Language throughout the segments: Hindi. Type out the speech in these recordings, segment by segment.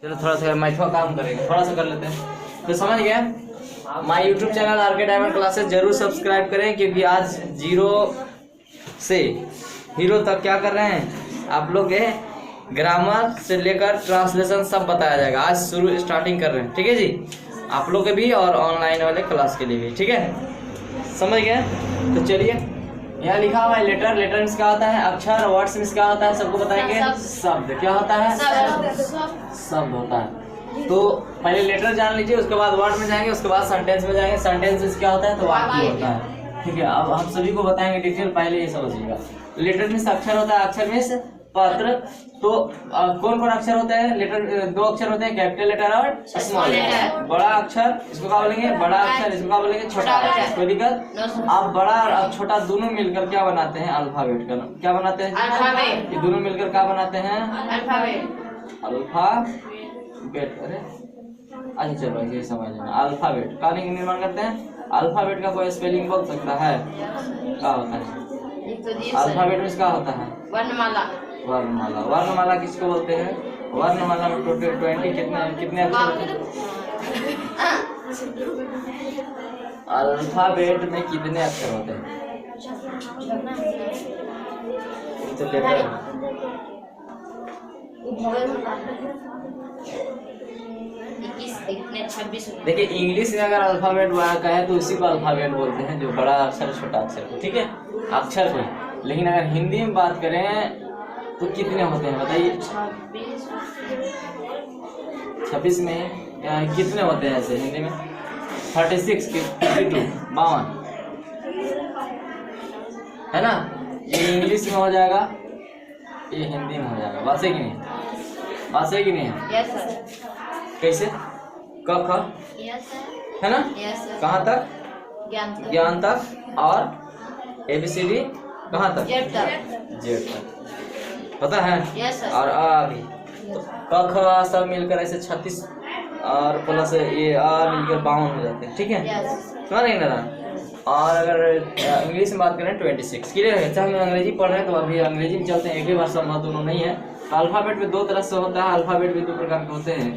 चलो थोड़ा सा मैथवा काम करेंगे, थोड़ा सा कर लेते हैं। तो समझ गए, my YouTube channel RK diamond classes जरूर सब्सक्राइब करें, क्योंकि आज 0 से हीरो तक क्या कर रहे हैं आप लोग के ग्रामर से लेकर ट्रांसलेशन सब बताया जाएगा। आज शुरू स्टार्टिंग कर रहे हैं, ठीक है जी, आप लोग के भी और ऑनलाइन वाले क्लास के लिए भी, ठीक है, समझ गए। तो चलिए, यहाँ लिखा हुआ है लेटर। लेटर मीन्स क्या होता है? अक्षर। वर्ड्स मीन्स क्या होता है? सबको बताएंगे। शब्द क्या होता है? शब्द होता है। तो पहले लेटर जान लीजिए, उसके बाद वर्ड में जाएंगे, उसके बाद सेंटेंस में जाएंगे। सेंटेंस मीन्स क्या होता है? तो वाक्य होता है, ठीक है। अब हम सभी को बताएंगे डिटेल, पहले ये समझिएगा। लेटर मीन्स अक्षर होता है, अक्षर मीन्स पत्र। तो कौन कौन अक्षर होते हैं? लेटर 2 अक्षर होते हैं, कैपिटल लेटर और स्मॉल लेटर। बड़ा अक्षर इसको क्या बोलेंगे? बड़ा अक्षर। इसको क्या बोलेंगे? छोटा अक्षर। कोई दिक्कत? आप बड़ा और छोटा दोनों मिलकर क्या बनाते हैं? अल्फाबेट का क्या बनाते हैं? अल्फाबेट। ये दोनों मिलकर क्या बनाते हैं? अल्फाबेट। अल्फाबेट। अरे अच्छा चलो ये समझ लेना। अल्फाबेट का निर्माण करते हैं। अल्फाबेट का कोई स्पेलिंग बोल सकता है? क्या होता है अल्फाबेट में? क्या होता है? वर्णमाला। वर्णमाला। वर्णमाला किसको बोलते हैं? वर्णमाला में टोटल 20 कितने अक्षर होते हैं? अल्फाबेट में कितने अक्षर होते हैं? तो लेटर देखिए, इंग्लिश में अगर अल्फाबेट कहे तो उसी को अल्फाबेट बोलते हैं, जो बड़ा अक्षर छोटा अक्षर को, ठीक है, अक्षर को। लेकिन अगर हिंदी में बात करें तो कितने होते हैं बताइए? 26 में कितने होते हैं ऐसे हिंदी में? 36 के 52 है ना। ये इंग्लिश में हो जाएगा, ये हिंदी में हो जाएगा। बात है कि नहीं? बात है कि नहीं है? Yes sir. कैसे? क ख है ना? कहाँ तक? ज्ञान तक। और ABCD कहाँ तक? जेड तक। पता है? Yes sir. और आ भी तो क ख सब मिलकर ऐसे 36 और प्लस ये आ मिलकर 52 हो जाते हैं, ठीक है, समझ रहे ना। और अगर इंग्लिश में बात करें 26। क्लियर है? अच्छा, हम अंग्रेजी पढ़ रहे हैं तो अभी अंग्रेजी में चलते हैं, एक ही भाषा में दोनों नहीं है। तो अल्फाबेट में 2 तरह से होता है। अल्फाबेट भी 2 प्रकार के होते हैं।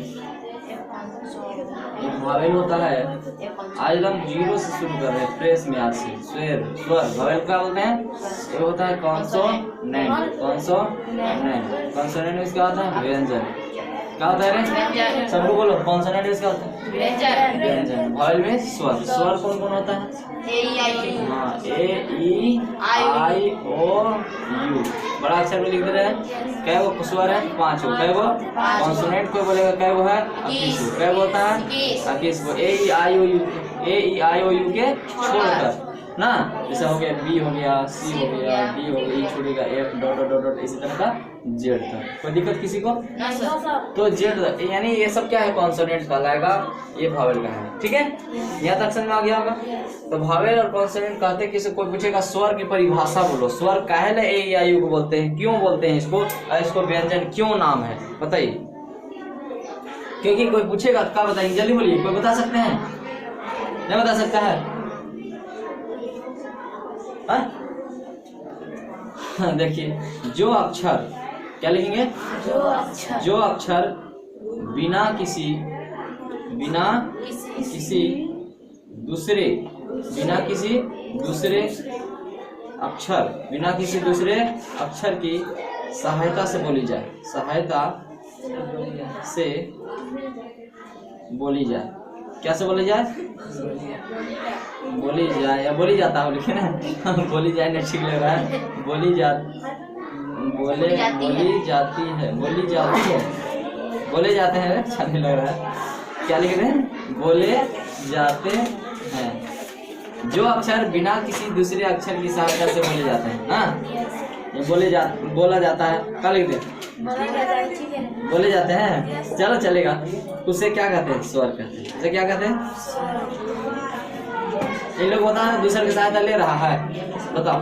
एक वावेल होता है, आज हम 0 से शुरू कर रहे हैं, फ्रेश में आज से स्वर। वावेल क्या बोलते हैं? ये होता है कॉन्सोनेंट। कॉन्सोनेंट। कॉन्सोनेंट में क्या होता है? व्यंजन। क्या होता है रे? सबको बोलो। कॉन्सोनेंट में क्या होता है? व्यंजन। वावेल में स्वर। स्वर कौन कौन होता है? हाँ, A-E-I-O-U। बड़ा अक्षर में लिख दे रहे हैं। कै वो स्वर है? 5 हो। कै वो? कॉन्सोनेंट कोई बोलेगा कै वो है? 21। कै वो होता है? 21 को। A-E-I-O-U के छोड़कर ना, जैसे हो गया B हो गया, C हो गया, D हो गया, E छोड़ेगा, F डॉट डॉट डॉट इसी तरह का Z तक। कोई दिक्कत किसी को? तो Z यानी ये सब क्या है? कॉन्सोनेंट कहलाएगा, ये भावेल का है, ठीक है। यहाँ तक समझ में आ गया होगा। तो भावेल और कॉन्सोनेंट कहते हैं, किसी कोई पूछेगा स्वर की परिभाषा बोलो। स्वर काहे ले A-E-I-O को बोलते हैं? क्यों बोलते हैं इसको? इसको व्यंजन क्यों नाम है बताइए? क्योंकि कोई पूछेगा क्या बताएंगे? जल्दी बोलिए, कोई बता सकते हैं? नहीं बता सकता है? देखिए, जो अक्षर क्या लिखेंगे? जो अक्षर बिना किसी दूसरे अक्षर की सहायता से बोली जाए। क्या से बोली जाए? बोली जाए या बोली जाता है, लेकिन बोली जाए नहीं ठीक लग रहा है। बोली जाती है। बोले जाते हैं, अच्छा नहीं लग रहा है। क्या लिख रहे हैं? बोले जाते हैं। जो अक्षर बिना किसी दूसरे अक्षर की सहायता से बोले जाते हैं, हाँ, ये बोला जाता है। क्या लिख दे? बोले जाते हैं। चलो चलेगा। उसे क्या कहते हैं? स्वर कहते हैं। उसे क्या कहते हैं? इन लोग बता दूसरे की सहायता ले रहा है, बताओ,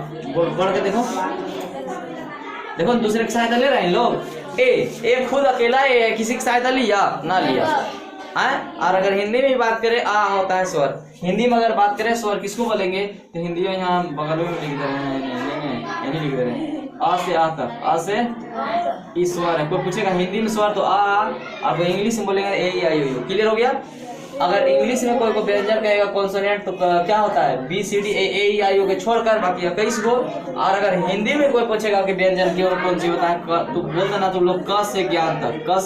पढ़ के देखो। देखो दूसरे की सहायता ले रहे हैं इन लोग। ए खुद अकेला किसी की सहायता लिया ना लिया है। और अगर हिंदी में बात करें, आ होता है स्वर। हिंदी में अगर बात करें स्वर किसको बोलेंगे? तो हिंदी में यहाँ बगल में लिख दे रहे हैं, यानी लिख दे रहे हैं आ से आ तक, आ से ई स्वर है। कोई पूछेगा हिंदी में स्वर तो आ, आप इंग्लिश में बोलेंगे ए ई आई ओ यू। क्लियर हो गया। अगर इंग्लिश में कोई व्यंजन कहेगा कॉन्सोनेंट तो क्या होता है बी सी डी ए ई आई ओ के छोड़कर बाकी 21 को। और अगर हिंदी में कोई पूछेगा कि व्यंजन की और कौन सी होता है तो बोल देना तुम लोग क से ज्ञान तक, क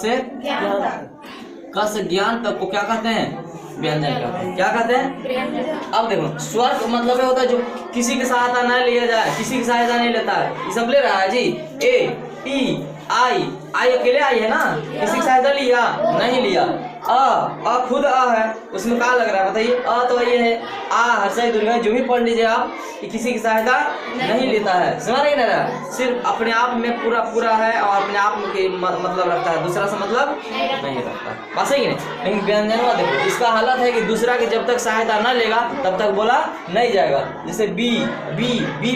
से ज्ञान तक को क्या कहते हैं व्यंजन कहते हैं। क्या कहते हैं। अब देखो स्वर का मतलब होता है जो किसी की सहायता न लिया जाए, किसी की सहायता नहीं लेता है। ये सब ले रहा है जी। ए ई आई, आई अकेले आई है ना, किसी की सहायता लिया नहीं लिया। आ खुद आ है, उसमें क्या लग रहा है बताइए। आ तो ये है आ हर्षय दुर्गा जो भी पढ़ लीजिए आप, कि किसी की सहायता नहीं लेता है। समझ नहीं रहा, सिर्फ अपने आप में पूरा है और अपने आप में मतलब रखता है, दूसरा से मतलब नहीं रखता। बस है कि नहीं। लेकिन व्यंजनवा देखो इसका हालत है कि दूसरा की जब तक सहायता न लेगा तब तक बोला नहीं जाएगा। जैसे बी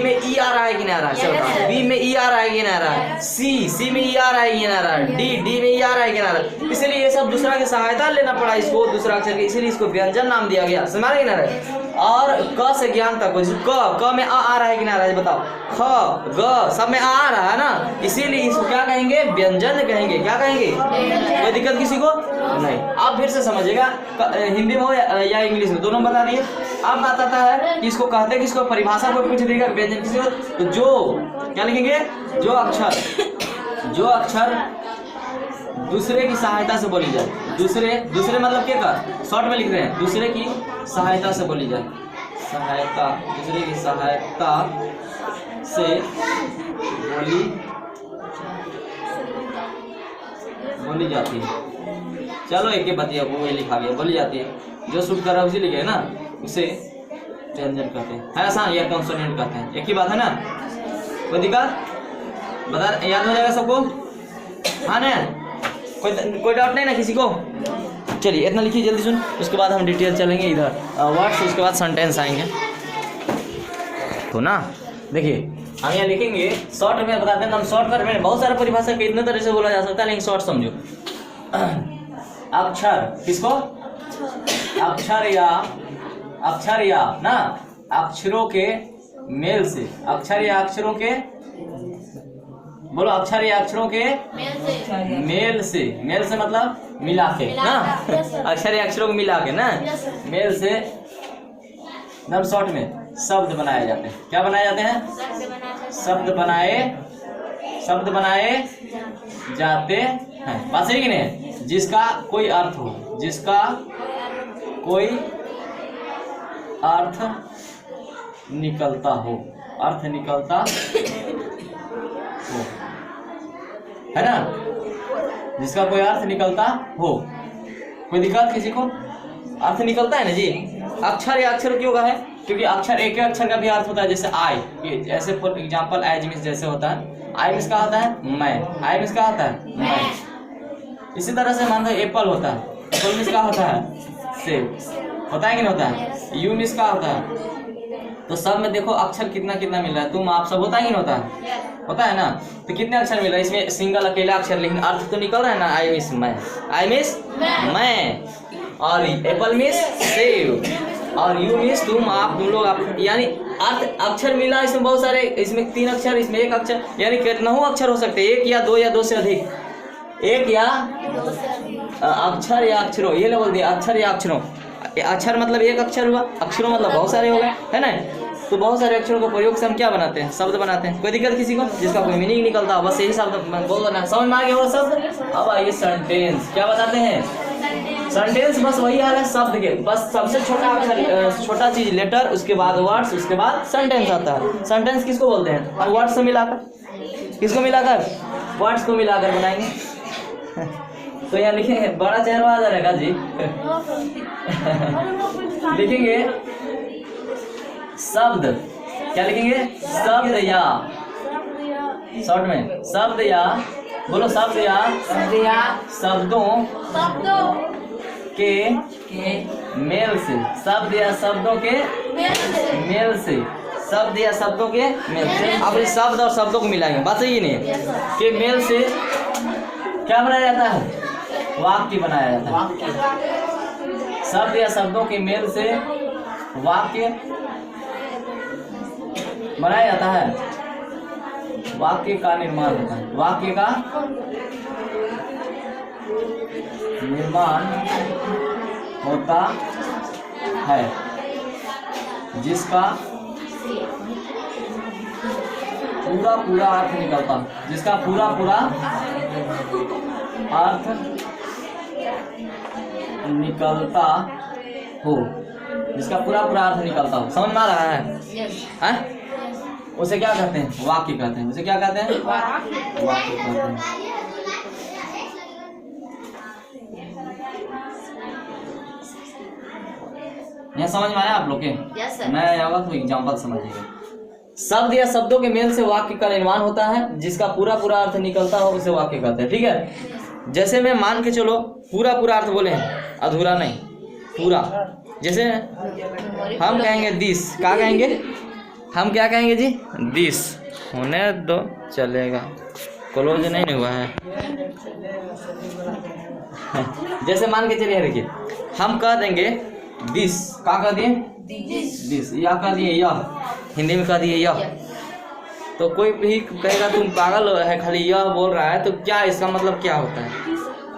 में ई आ रहा है कि नहीं आ रहा है, बी में ई आ रहा है कि नहीं आ रहा है, सी में ई आ रहा है कि नहीं आ रहा है, डी में ई आ रहा है कि नहीं आ रहा है। इसलिए ये सब दूसरा की सहायता लेना पड़ा इसको, दूसरा अक्षर के, इसीलिए इसको व्यंजन नाम दिया गया। समझ रहे ना। और क से ज्ञान तक क में आ रहा है कि नहीं आ रहा है बताओ, ख ग सब में आ रहा है ना, इसीलिए इसको क्या कहेंगे व्यंजन कहेंगे। क्या कहेंगे। कोई दिक्कत किसी को नहीं। आप फिर से समझिएगा हिंदी में हो या इंग्लिश में दोनों बता दिए। अब बात आता है कि इसको कहते हैं किसको, परिभाषा को पूछ देगा व्यंजन किसी को तो जो क्या लिखेंगे, जो अक्षर दूसरे की सहायता से बोली जाए। दूसरे मतलब क्या कर शॉर्ट में लिख रहे हैं, दूसरे की सहायता से बोली जाए। दूसरे की सहायता से बोली जाती है। चलो एक ही बतिया वो लिखा गया, बोली जाती है। जो शूट कर रहा है उसी लिखे ना, उसे व्यंजन कहते हैं। है आसान, या कॉन्सोनेंट कहते हैं। एक ही बात है ना, कोई दिक्कत बता, याद हो जाएगा सबको। हाँ ना, कोई डाउट नहीं ना किसी को। चलिए इतना लिखिए जल्दी सुन, उसके बाद हम डिटेल चलेंगे इधर वर्ड्स, उसके बाद सेंटेंस आएंगे। तो ना देखिए हम यहाँ लिखेंगे शॉर्ट में बताते हैं। हम शॉर्टकट में बहुत सारे परिभाषा के इतने तरह से बोला जा सकता है, लेकिन शॉर्ट समझो। अक्षर किसको, अक्षर या ना अक्षरों के मेल से, अक्षर या अक्षरों के बोलो, अक्षर या अक्षरों के मेल से मतलब मिला के ना, अक्षर या अक्षरों को मिला के ना मेल से नम शॉर्ट में शब्द बनाए जाते हैं। क्या बनाए जाते हैं, शब्द बनाए जाते हैं। बात सही कि नहीं। जिसका कोई अर्थ हो, अर्थ निकलता हो, है ना, जिसका कोई अर्थ निकलता हो। कोई दिक्कत किसी को, अर्थ निकलता है ना जी। अक्षर या अक्षर क्यों का है, क्योंकि अक्षर एक अक्षर का भी अर्थ होता है। जैसे आई, ऐसे फॉर एग्जांपल एज मीन्स जैसे होता है, आई मीन्स का होता है मैं, आई मीन्स का होता है मैं। इसी तरह से मान लो एप्पल होता है, एप्पल मीन्स का होता है सेब, होता है कि नहीं होता है। यू मीन्स का होता है। तो सब में देखो अक्षर कितना मिल रहा है, तुम आप सब होता है कि नहीं होता है ना। तो कितने अक्षर मिल रहा है इसमें, सिंगल अकेला अक्षर, लेकिन अर्थ तो निकल रहा है ना। आई मिस मैं, आई मिस मैं, और एप्पल मिस सेब, और यू मिस तुम, आप तुम लोग आप, यानी अर्थ अक्षर मिला इसमें बहुत सारे। इसमें 3 अक्षर, इसमें 1 अक्षर, यानी कितना अक्षर हो सकते हैं, 1 या 2 या 2 से अधिक, 1 या अक्षर या अक्षरों, ये बोल दिया अक्षर या अक्षरों। अक्षर मतलब 1 अक्षर हुआ, अक्षरों मतलब बहुत सारे हो गए, है ना। तो बहुत सारे अक्षरों का प्रयोग से हम क्या बनाते हैं, शब्द बनाते हैं। कोई दिक्कत किसी को, जिसका कोई मीनिंग निकलता हो, बस यही शब्द बोल देना। समझ में आ गया वो शब्द। अब आइए सेंटेंस, क्या बताते हैं सेंटेंस, बस वही हाल है शब्द के, बस सबसे छोटा अक्षर, छोटा चीज लेटर, उसके बाद वर्ड्स, उसके बाद सेंटेंस आता है। सेंटेंस किसको बोलते हैं, वर्ड्स से मिलाकर, किसको मिलाकर, वर्ड्स को मिलाकर बनाएंगे। तो यहाँ लिखेंगे, बड़ा चेहरा आ जाएगा जी। लिखेंगे शब्द, क्या लिखेंगे, शब्द या, शॉर्ट में शब्द या, बोलो शब्द या शब्दों के मेल से, शब्द या शब्दों के मेल से, शब्द या शब्दों के मेल से। अब इस शब्द और शब्दों को मिलाएंगे, बात सही नहीं के मेल से क्या बनाया जाता है, वाक्य बनाया जाता है। शब्द या शब्दों के मेल से वाक्य बनाया जाता है। वाक्य का निर्माण होता है, वाक्य का निर्माण होता है जिसका पूरा पूरा अर्थ निकलता, जिसका पूरा पूरा अर्थ निकलता हो, जिसका पूरा पूरा अर्थ निकलता हो। समझ में आ रहा है? हैं? उसे क्या कहते हैं? वाक्य कहते हैं। उसे क्या कहते हैं? वाक्य कहते हैं। यह समझ में आया आप लोग के? मैं आऊंगा तो एग्जाम्पल समझिएगा। शब्द या शब्दों के मेल से वाक्य का निर्माण होता है, जिसका पूरा पूरा अर्थ निकलता हो उसे वाक्य कहते हैं। ठीक है, जैसे मैं मान के चलो पूरा पूरा अर्थ बोले हैं, अधूरा नहीं, पूरा। जैसे हम कहेंगे दिस, क्या कहेंगे? हम क्या कहेंगे जी? दिस। होने दो, चलेगा, क्लोज नहीं हुआ है। जैसे मान के चलिए, देखिए हम कह देंगे दिस, क्या कह दिए? दिस। या कह दिए यह, हिंदी में कह दिए यह। तो कोई भी कहेगा तुम पागल है, खाली यह बोल रहा है, तो क्या इसका मतलब क्या होता है?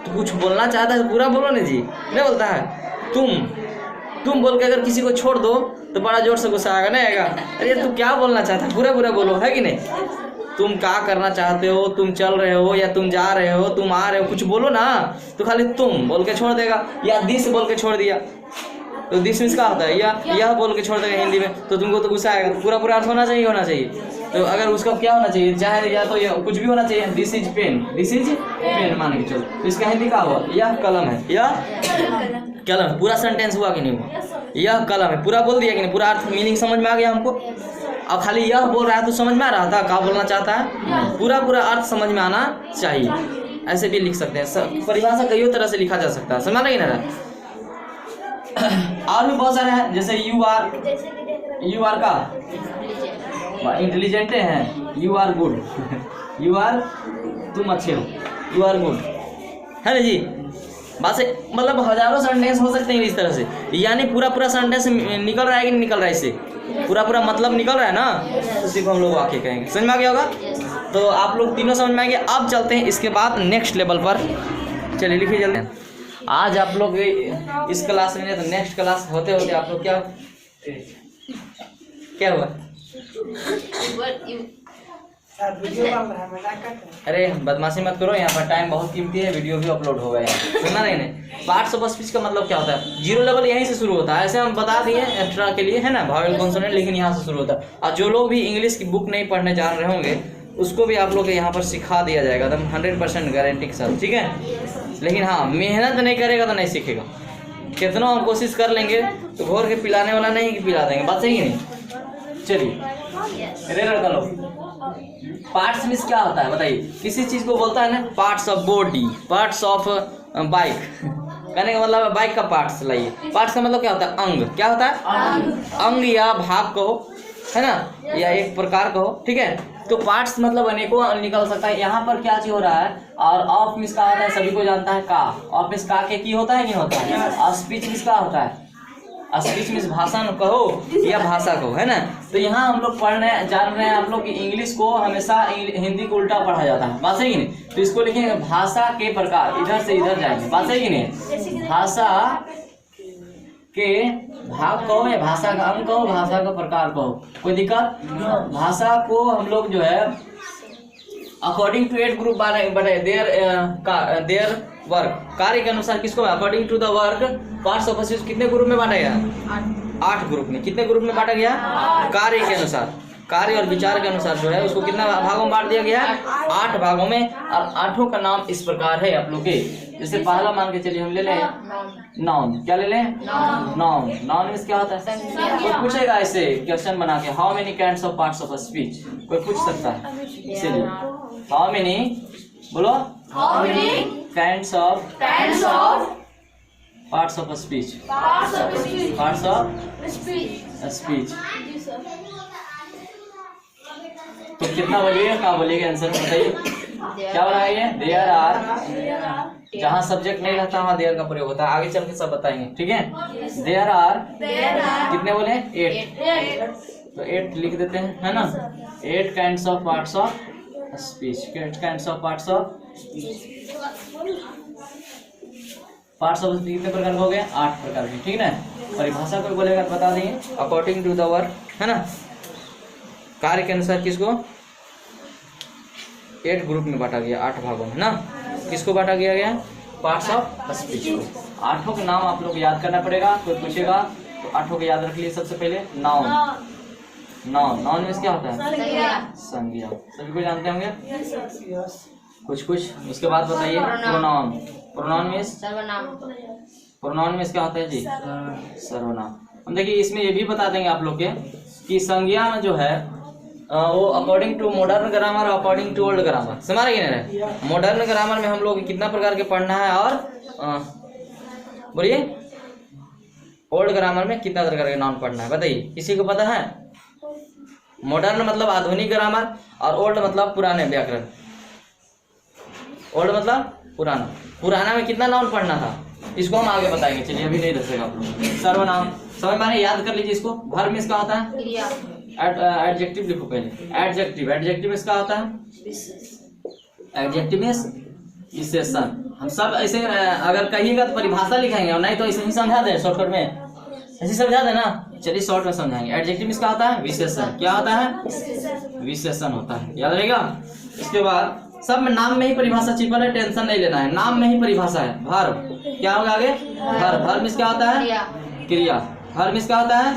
तो कुछ बोलना चाहता है तो पूरा बोलो ना जी, नहीं बोलता है। तुम बोल के अगर किसी को छोड़ दो तो बड़ा जोर से गुस्सा आएगा, नहीं आएगा? अरे तू क्या बोलना चाहता है, पूरा पूरा बोलो, है कि नहीं? तुम क्या करना चाहते हो, तुम चल रहे हो या तुम जा रहे हो, तुम आ रहे हो, कुछ बोलो ना। तो खाली तुम बोल के छोड़ देगा, या दिस बोल के छोड़ दिया तो दिस मीन्स क्या होता है? यह बोल के छोड़ देगा हिंदी में, तो तुमको तो गुस्सा आएगा। पूरा पूरा अर्थ होना चाहिए, होना चाहिए। तो अगर उसका क्या होना चाहिए, चाहे या तो यह कुछ भी होना चाहिए, this is pen, this is pen मान के चलो, तो इसका हिंदी क्या हुआ? यह कलम है, यह कलम। पूरा सेंटेंस हुआ कि नहीं हुआ? यह कलम है, पूरा बोल दिया कि नहीं? पूरा अर्थ मीनिंग समझ में आ गया हमको। अब खाली यह बोल रहा है तो समझ में आ रहा था क्या बोलना चाहता है? पूरा पूरा अर्थ समझ में आना चाहिए। ऐसे भी लिख सकते हैं, परिभाषा कई तरह से लिखा जा सकता है, समझ नहीं ना? और भी बहुत सारे हैं, जैसे यू आर का इंटेलिजेंट हैं, you are good, you are तुम अच्छे हो, यू आर गुड, है ना जी? बात से मतलब हजारों सेंटेंस हो सकते हैं इस तरह से, यानी पूरा पूरा सेंटेंस निकल रहा है कि नहीं निकल रहा है? इससे पूरा पूरा मतलब निकल रहा है ना, तो उसी को हम लोग वाक्य कहेंगे। समझ में आ गया होगा? तो आप लोग तीनों समझ में आ गए। अब चलते हैं इसके बाद नेक्स्ट लेवल पर। चलिए लिखिए जल्दी। आज आप लोग इस क्लास में, तो नेक्स्ट क्लास होते होते आप लोग क्या हुआ? अरे बदमाशी मत करो, यहाँ पर टाइम बहुत कीमती है, वीडियो भी अपलोड होगा यहाँ, सुनना नहीं। पार्ट्स ऑफ स्पीच का मतलब क्या होता है? जीरो लेवल यहीं से शुरू होता है, ऐसे हम बता दिए एक्स्ट्रा के लिए, है ना, वावेल कॉन्सोनेंट, लेकिन यहाँ से शुरू होता है। और जो लोग भी इंग्लिश की बुक नहीं पढ़ने जान रहे होंगे उसको भी आप लोग के यहाँ पर सिखा दिया जाएगा, एकदम 100% गारंटी के साथ, ठीक है? लेकिन हाँ, मेहनत नहीं करेगा तो नहीं सीखेगा। कितना हम कोशिश कर लेंगे तो घोर के पिलाने वाला नहीं कि पिला देंगे, बात सही नहीं? चलिए रेलर का लो। पार्ट्स मीन्स क्या होता है बताइए? किसी चीज को बोलता है ना, parts of body, parts of bike, कहने का मतलब है बाइक का पार्ट्स लाइए। पार्ट्स का मतलब क्या होता है? अंग। क्या होता है? अंग या भाग कहो, है ना, या एक प्रकार कहो, ठीक है? तो पार्ट्स मतलब अनेकों निकल सकता है। यहाँ पर क्या चीज हो रहा है? और ऑफ मीन्स का होता है, सभी को जानता है, का। ऑफ मीन्स का के की होता है, नहीं होता है? और स्पीच मीन्स का होता है, स्पीच मीन्स भाषण कहो या भाषा कहो, है ना? तो यहाँ हम लोग पढ़ने जान रहे हैं आप लोग कि इंग्लिश को हमेशा हिंदी को उल्टा पढ़ा जाता है, बात सही कि नहीं? तो इसको लिखेंगे भाषा के प्रकार, इधर से इधर जाएंगे, बात सही कि नहीं? भाषा के भाग कहो या भाषा का अंग कहो, भाषा का प्रकार कहो, कोई दिक्कत? भाषा को हम लोग जो है अकॉर्डिंग टू 8 ग्रुप बने देयर वर्क, कार्य के अनुसार किसको? According to the work parts of speech कितने ग्रुप में बांटा गया? 8 ग्रुप में। कितने ग्रुप में बांटा गया? कार्य के अनुसार, कार्य और विचार के अनुसार जो है उसको कितना भागों में बांट दिया गया? 8 भागों में। और 8 का नाम इस प्रकार है आप लोग के। जैसे पहला मान के चलिए हम ले लें नाउन। क्या ले लें? नाउन। नाउन मींस क्या होता है? कोई पूछेगा ऐसे क्वेश्चन बना के, how many kinds of parts of speech, कोई पूछ सकता है। चलिए हाउ मेनी बोलो, how many kinds of parts of speech, parts of speech. तो कितना बोलिएगा, क्या बोलिएगा, आंसर बताइए। क्या बनाया ये? देयर आर, जहाँ सब्जेक्ट नहीं रहता वहाँ देयर का प्रयोग होता है, आगे चल के सब बताएंगे, ठीक है? देयर आर कितने बोले? 8। तो 8 लिख देते हैं, है ना? 8 kinds of parts of speech. Kinds of parts of speech कितने प्रकार के हो गए? 8 प्रकार के, ठीक है ना। परिभाषा कोई बोलेगा तो बता देंगे, अकॉर्डिंग टू द वर्ड, है ना। कार्य के अनुसार किसको 8 ग्रुप में बांटा गया, 8 भागों में ना। किसको बांटा गया? पार्ट्स ऑफ स्पीच को। 8 के नाम आप लोग याद करना पड़ेगा, कोई पूछेगा तो 8 के याद रख लिए। सबसे पहले नाउन। नाउन में क्या होता है? संज्ञा। सभी को जानते होंगे कुछ कुछ। उसके बाद बताइए प्रोनाउन। प्रोनाउन में प्रोनाउन में क्या होता है जी? सर्वनाम। हम देखिए इसमें ये भी बता देंगे आप लोग के कि संज्ञा में जो है वो अकॉर्डिंग टू मॉडर्न ग्रामर और अकॉर्डिंग टू ओल्ड ग्रामर। समझ रहे हैं? मॉडर्न ग्रामर में हम लोग कितना प्रकार के पढ़ना है और बोलिए ओल्ड ग्रामर में कितना प्रकार के नाउन पढ़ना है, बताइए। किसी को पता है? मॉडर्न मतलब आधुनिक ग्रामर और ओल्ड मतलब पुराने व्याकरण। ओल्ड मतलब पुराना। पुराना में कितना नाउन पढ़ना था इसको हम आगे बताएंगे। चलिए अभी नहीं दसेगा आप लोग। सर्वनाम समझ में याद कर लीजिए इसको। वर्ब में इसका होता है एडजेक्टिव। लिखो पहले एडजेक्टिव। एडजेक्टिव में इसका होता है एडजेक्टिव में विशेषण। हम सब ऐसे अगर कहिएगा तो परिभाषा लिखेंगे और नहीं तो ऐसे ही समझा दे शॉर्टकट में, ऐसे समझा देना। चलिए शॉर्ट में समझाएंगे। एडजेक्टिव में इसका होता है विशेषण। क्या होता है? विशेषण होता है, याद रहेगा। इसके बाद सब में नाम में ही परिभाषा छिपल है, टेंशन नहीं लेना है। नाम में ही परिभाषा है। वर्ब क्या होगा आगे? वर्ब। वर्ब में क्या होता है? क्रिया। वर्ब में क्या होता है?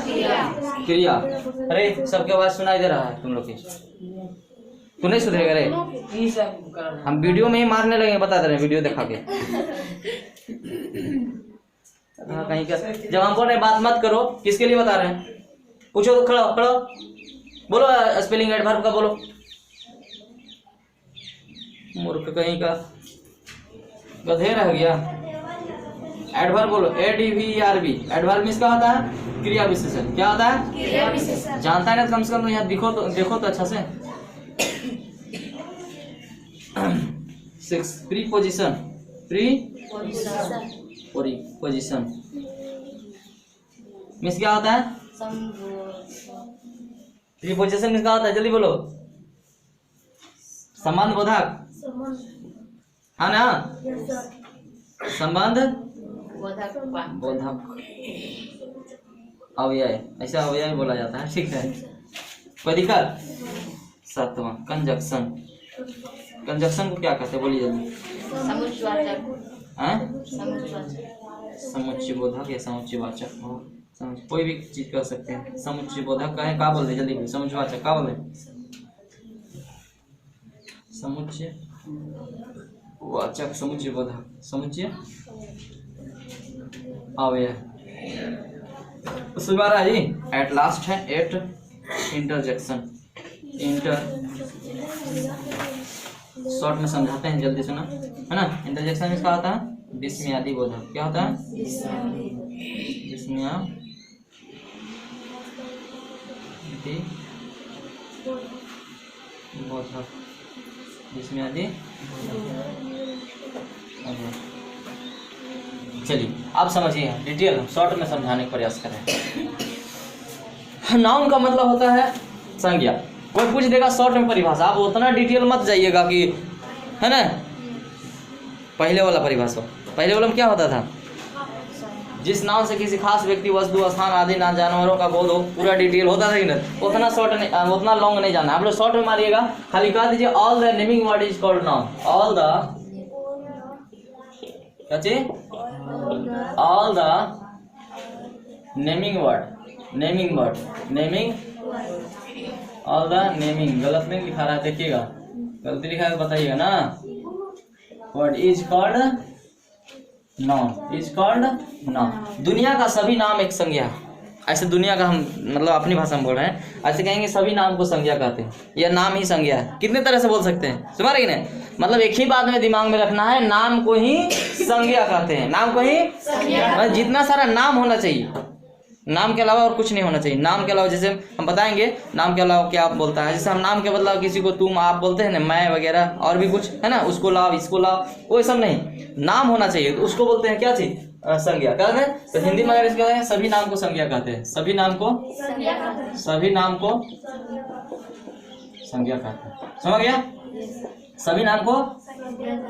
क्रिया। अरे सबके आवाज सुनाई दे रहा है तुम लोग की? तू नहीं सुधरेगा रे? हम वीडियो में ही मारने लगे, बता दे रहे वीडियो दिखा के। कहीं का जब हम बोल रहे बात मत करो, किसके लिए बता रहे हैं? पूछो तो खड़ो खड़ो बोलो स्पेलिंग एडवर्ब का बोलो। मूर्ख कहीं का गधे रह गया। एडवर्ब बोलो ADVERB। एडवर्ब में इसका होता है क्रिया विशेषण। क्या होता है? क्रिया विशेषण। जानता है ना? कम से कम यहाँ देखो तो अच्छा से। 6 प्रीपोजिशन। प्रीपोजिशन मीन्स क्या होता है? प्रीपोजिशन मीन्स क्या होता है? जल्दी बोलो। संबंध बोधक, हाँ ना? संबंध बोधक अव्यय, ऐसा अव्यय बोला जाता है, ठीक है। कोई दिक्कत? 7वां कंजक्शन। कंजक्शन को क्या कहते हैं? बोलिए जल्दी। समुच्चय बोधक या समुच्चयवाचक हो, कोई भी चीज कर सकते हैं। समुच्चय बोधक कहे का बोल रहे? जल्दी बोलिए। समुच्चयवाचक का बोल रहे? समुच्चय वाचक, समुच्चय बोधक, समुच्चय अव्यय। उसके बाद आई एट लास्ट है एट इंटरजेक्शन। शॉर्ट में समझाते हैं, जल्दी सुना, है ना। इंटरजेक्शन इसका होता है विस्मयादि बोधक। क्या होता है? विस्मयादि बोधक। विस्मयादि। चलिए आप समझिए, डिटेल शॉर्ट में समझाने का प्रयास करें। नाउन का मतलब होता है संज्ञा। कोई पूछ देगा शॉर्ट में परिभाषा, आप उतना डिटेल मत जाइएगा कि, है ना। पहले वाला परिभाषा, पहले वाला में क्या होता था? जिस नाम से किसी खास व्यक्ति, वस्तु, स्थान आदि ना जानवरों का बोध हो, पूरा डिटेल होता था कि नहीं। उतना शॉर्ट नहीं, उतना लॉन्ग नहीं जाना। आप लोग शॉर्ट में मारिएगा, खाली कह दीजिए all the naming word is called noun. All the क्या चीज? All the naming word. Naming word, naming, all the naming. गलत नहीं लिखा रहा है, देखिएगा। गलती लिखा है बताइएगा ना। Word is called noun. Is called noun. दुनिया का सभी नाम एक संज्ञा। ऐसे दुनिया का हम मतलब अपनी भाषा में बोल रहे हैं, ऐसे कहेंगे सभी नाम को संज्ञा कहते हैं, या नाम ही संज्ञा है। कितने तरह से बोल सकते हैं, समझ रहे हैं? मतलब एक ही बात में दिमाग में रखना है, नाम को ही संज्ञा कहते हैं। नाम को ही मतलब जितना सारा नाम होना चाहिए, नाम के अलावा और कुछ नहीं होना चाहिए। नाम के अलावा जैसे हम बताएंगे नाम के अलावा क्या बोलता है। जैसे हम नाम के बदलाव किसी को तुम आप बोलते हैं ना, मैं वगैरह, और भी कुछ है ना, उसको लाओ इसको लाओ, वो सब नहीं। नाम होना चाहिए तो उसको बोलते हैं क्या चीज? संज्ञा। कहते हैं तो हिंदी में अगर इसके सभी नाम को संज्ञा कहते हैं। सभी नाम को, सभी नाम को संज्ञा कहते हैं। समझ गया? सभी नाम को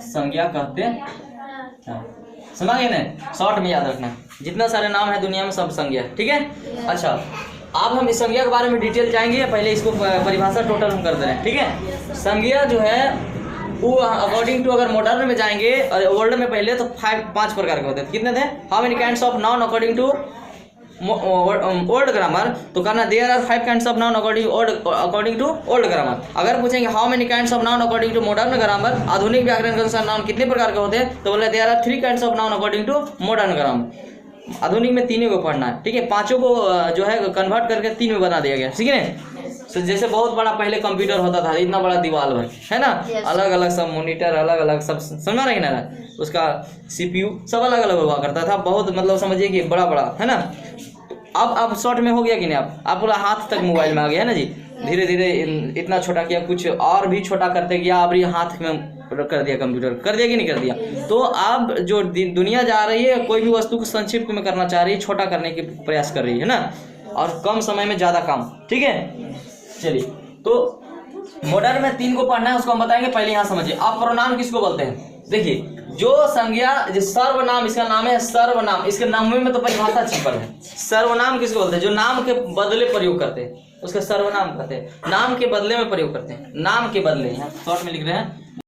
संज्ञा कहते हैं। समझ गए ना? शॉर्ट में याद रखना, जितना सारे नाम है दुनिया में सब संज्ञा, ठीक है। अच्छा, अब हम इस संज्ञा के बारे में डिटेल जाएंगे, पहले इसको परिभाषा टोटल हम कर दे रहे हैं, ठीक है। संज्ञा जो है वो अकॉर्डिंग टू, अगर मॉडर्न में जाएंगे ओल्ड में पहले तो 5 प्रकार के होते थे। कितने थे? How many kinds of noun according to old grammar, तो कहना there are 5 kinds of noun according to old grammar. अगर पूछेंगे how many kinds of noun according to modern grammar, आधुनिक व्याकरण के अनुसार नाउन कितने प्रकार के होते हैं, तो बोले there are 3 kinds of noun according to modern grammar. आधुनिक में 3 को पढ़ना है, ठीक है। 5 को जो है कन्वर्ट करके 3 में बना दिया गया, ठीक है। तो जैसे बहुत बड़ा पहले कंप्यूटर होता था, इतना बड़ा दीवार भर, है ना, अलग अलग सब मॉनिटर, अलग अलग सब, समझ रहे ना, उसका CPU सब अलग अलग हुआ करता था, बहुत मतलब समझिए कि बड़ा बड़ा, है ना। अब शॉर्ट में हो गया कि नहीं, आप पूरा हाथ तक मोबाइल में आ गया है ना जी। धीरे धीरे इतना छोटा किया, कुछ और भी छोटा करते गया, अब ये हाथ में कर दिया, कंप्यूटर कर दिया कि नहीं कर दिया। तो अब जो दुनिया जा रही है, कोई भी वस्तु को संक्षिप्त में करना चाह रही है, छोटा करने की प्रयास कर रही है ना, और कम समय में ज़्यादा काम, ठीक है। चलिए, तो मॉडर्न में 3 को पढ़ना है, उसको हम बताएंगे, पहले यहाँ समझिए। आप प्रोनाउन किसको बोलते हैं? देखिए, जो संज्ञा, जो सर्वनाम, इसका नाम है सर्वनाम, इसके नाम में तो परिभाषा छिपल है। सर्वनाम किसको बोलते हैं? जो नाम के बदले प्रयोग करते हैं उसका सर्वनाम कहते हैं। नाम के बदले में प्रयोग करते हैं, नाम के बदले, यहाँ शॉर्ट में लिख रहे हैं।